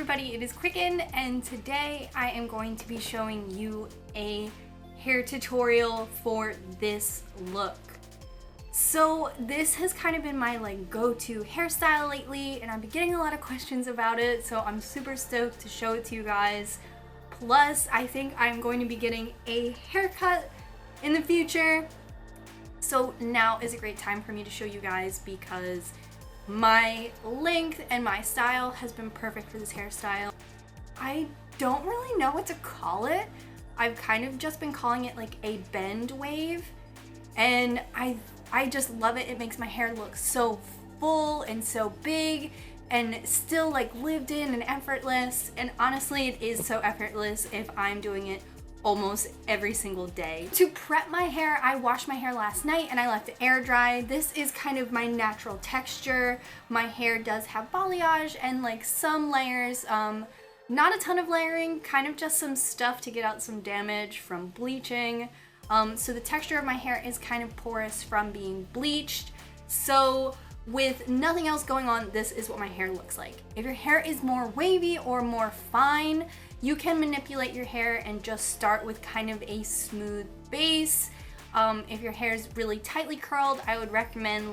everybody, it is qcknd, and today I am going to be showing you a hair tutorial for this look. So this has kind of been my go-to hairstyle lately, and I've been getting a lot of questions about it, so I'm super stoked to show it to you guys. Plus, I think I'm going to be getting a haircut in the future. So now is a great time for me to show you guys because my length and my style has been perfect for this hairstyle. I don't really know what to call it. I've kind of just been calling it like a bend wave, and I just love it. It makes my hair look so full and so big and still lived in and effortless. And honestly, it is so effortless if I'm doing it almost every single day. To prep my hair, I washed my hair last night and I left it air dry. This is kind of my natural texture. My hair does have balayage and some layers, not a ton of layering, kind of just some stuff to get out some damage from bleaching. So the texture of my hair is kind of porous from being bleached. So with nothing else going on, this is what my hair looks like. If your hair is more wavy or more fine, you can manipulate your hair and just start with kind of a smooth base. If your hair is really tightly curled, I would recommend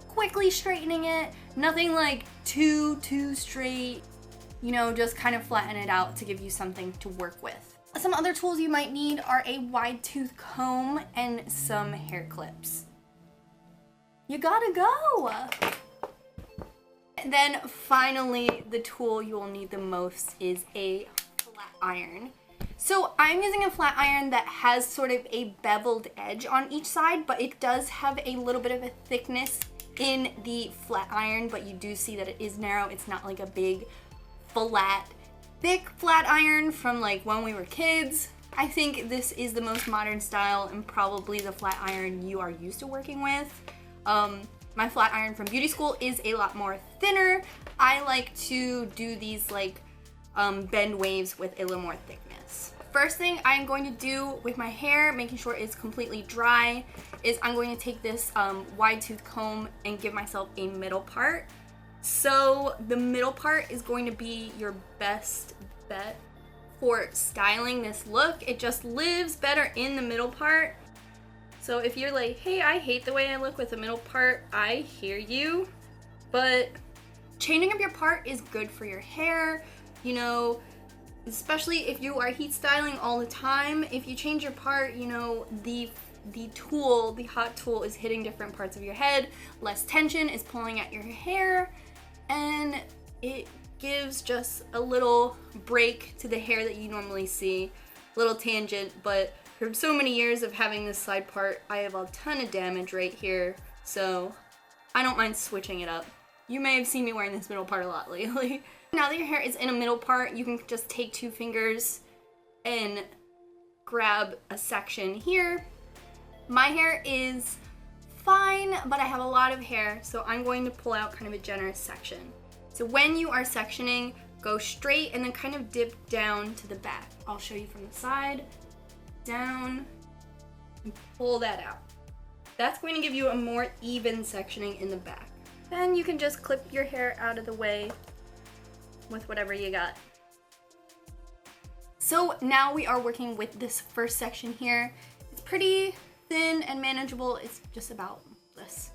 quickly straightening it. Nothing too straight, just kind of flatten it out to give you something to work with. Some other tools you might need are a wide tooth comb and some hair clips. You gotta go! And then finally, the tool you will need the most is a flat iron. So I'm using a flat iron that has sort of a beveled edge on each side, but it does have a little bit of a thickness in the flat iron, but you do see that it is narrow. It's not like a big, flat, thick flat iron from when we were kids. I think this is the most modern style and probably the flat iron you are used to working with. My flat iron from beauty school is a lot more thinner. I like to do these bend waves with a little more thickness. First thing I'm going to do with my hair, making sure it's completely dry, is I'm going to take this wide tooth comb and give myself a middle part. So the middle part is going to be your best bet for styling this look. It just lives better in the middle part. So if you're like, hey, I hate the way I look with the middle part, I hear you. But changing up your part is good for your hair, especially if you are heat styling all the time. If you change your part, the hot tool is hitting different parts of your head, less tension is pulling at your hair, and it gives just a little break to the hair that you normally see, little tangent. But for so many years of having this side part, I have a ton of damage right here, so I don't mind switching it up. You may have seen me wearing this middle part a lot lately. Now that your hair is in a middle part, you can just take 2 fingers and grab a section here. My hair is fine, but I have a lot of hair, so I'm going to pull out kind of a generous section. So when you are sectioning, go straight and then kind of dip down to the back. I'll show you from the side. Down, and pull that out. That's going to give you a more even sectioning in the back. Then you can just clip your hair out of the way with whatever you got. So now we are working with this first section here. It's pretty thin and manageable. It's just about this.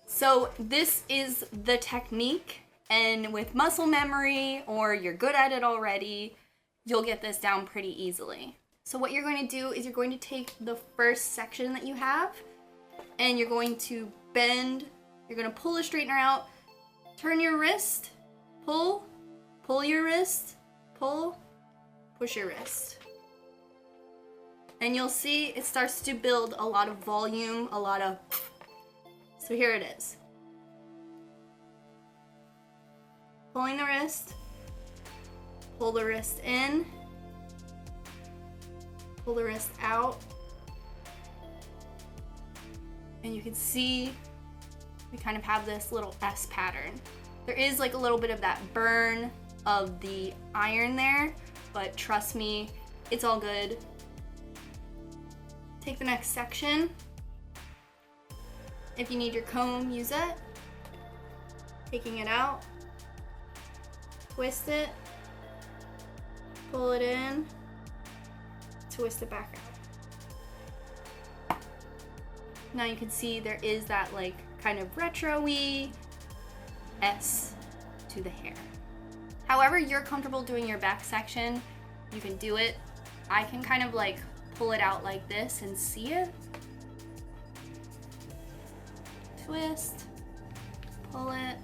So this is the technique, and with muscle memory, or you're good at it already, you'll get this down pretty easily. So what you're going to do is you're going to take the first section that you have and you're going to bend, you're going to pull the straightener out, turn your wrist, pull your wrist, pull, push your wrist. And you'll see it starts to build a lot of volume, so here it is. Pulling the wrist, pull the wrist in, pull the wrist out, and you can see we kind of have this little S pattern. There is a little bit of that burn of the iron there, but trust me, it's all good. Take the next section. If you need your comb, use it. Taking it out, twist it, pull it in, twist it back out. Now you can see there is that like kind of retro-y S to the hair. However you're comfortable doing your back section, you can do it. I can kind of like pull it out like this and see it. Twist, pull it,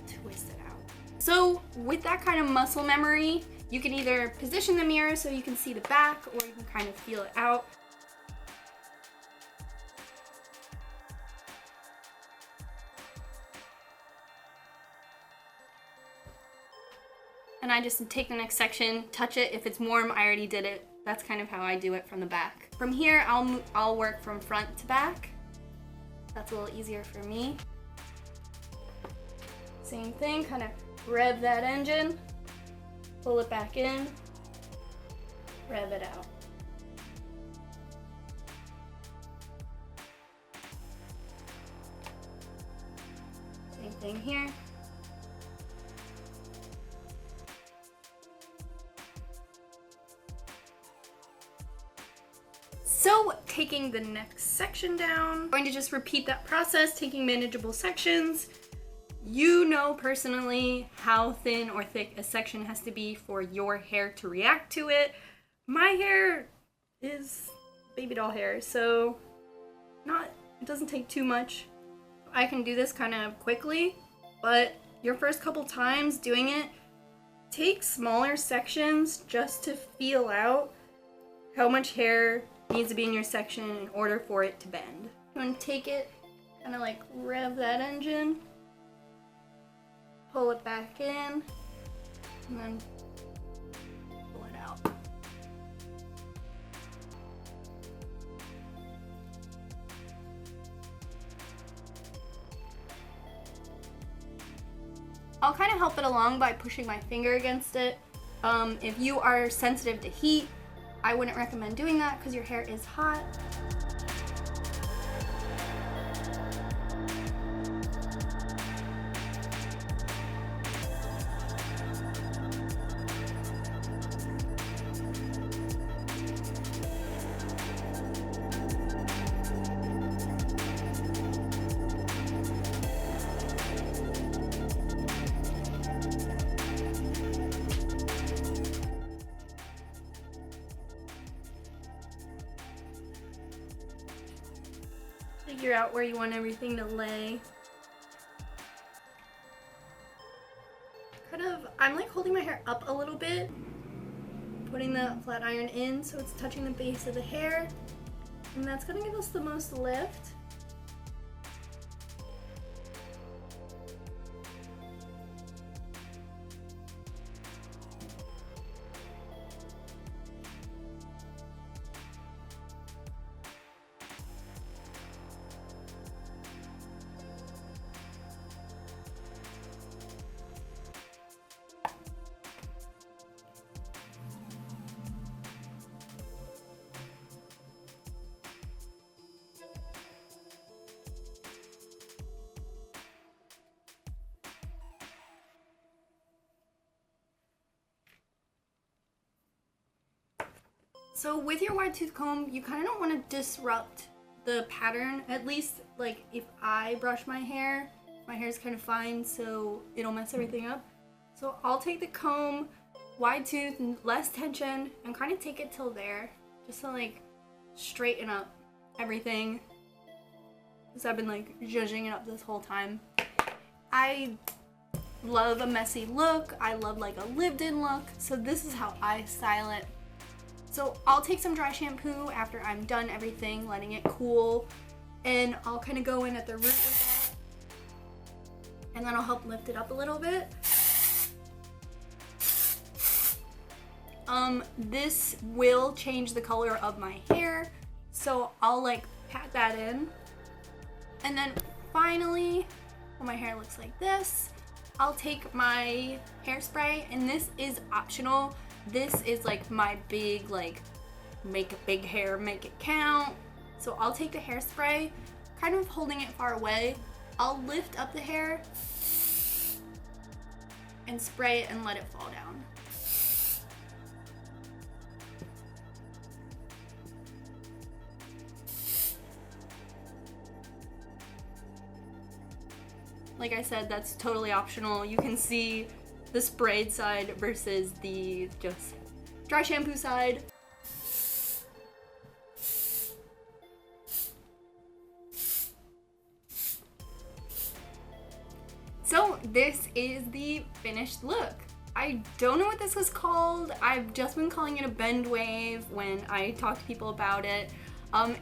twist it out. So with that kind of muscle memory, you can either position the mirror so you can see the back, or you can kind of feel it out. And I just take the next section, touch it. If it's warm, I already did it. That's kind of how I do it from the back. From here, I'll work from front to back. That's a little easier for me. Same thing, kind of rev that engine, pull it back in, rev it out. Same thing here. So taking the next section down, I'm going to just repeat that process, taking manageable sections. You know personally how thin or thick a section has to be for your hair to react to it. My hair is baby doll hair, so it doesn't take too much. I can do this kind of quickly, but your first couple times doing it, take smaller sections just to feel out how much hair needs to be in your section in order for it to bend. You want to take it, kind of like rev that engine, pull it back in, and then pull it out. I'll kind of help it along by pushing my finger against it. If you are sensitive to heat, I wouldn't recommend doing that because your hair is hot. Figure out where you want everything to lay. I'm like holding my hair up a little bit, putting the flat iron in so it's touching the base of the hair, and that's gonna give us the most lift. So with your wide tooth comb, you kind of don't want to disrupt the pattern. At least like if I brush my hair is kind of fine, so it'll mess everything up. So I'll take the comb, wide tooth, less tension, and kind of take it till there, just to like straighten up everything. Because I've been like zhuzhing it up this whole time. I love a messy look. I love like a lived-in look. So this is how I style it. So I'll take some dry shampoo after I'm done everything, letting it cool, and I'll kind of go in at the root with that, and then I'll help lift it up a little bit. This will change the color of my hair, so I'll like pat that in, and then finally, when my hair looks like this, I'll take my hairspray, and this is optional. This is like my big, like, make a big hair, make it count. So I'll take the hairspray, kind of holding it far away. I'll lift up the hair and spray it and let it fall down. like I said, that's totally optional. You can see the sprayed side versus the just dry shampoo side. So this is the finished look. I don't know what this was called. I've just been calling it a bend wave when I talk to people about it.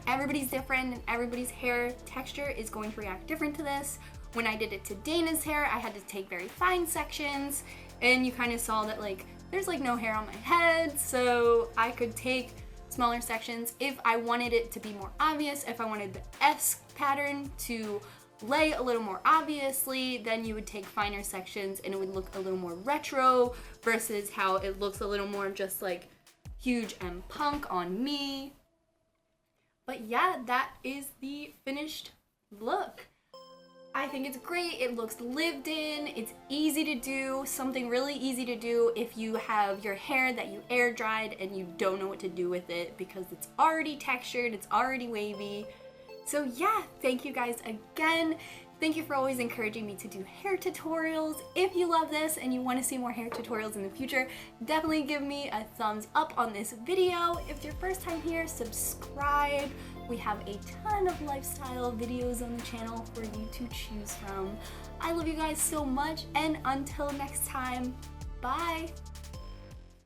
Everybody's different and everybody's hair texture is going to react different to this. When I did it to Dana's hair, I had to take very fine sections, and you kind of saw that like there's like no hair on my head, so I could take smaller sections. If I wanted it to be more obvious, if I wanted the S pattern to lay a little more obviously, then you would take finer sections and it would look a little more retro versus how it looks a little more just like huge and punk on me. But yeah, that is the finished look. I think it's great. It looks lived in. It's easy to do, something really easy to do if you have your hair that you air dried and you don't know what to do with it because it's already textured, it's already wavy. So yeah, thank you guys again. Thank you for always encouraging me to do hair tutorials. If you love this and you want to see more hair tutorials in the future, definitely give me a thumbs up on this video. If it's your first time here, subscribe. We have a ton of lifestyle videos on the channel for you to choose from. I love you guys so much, and until next time, bye.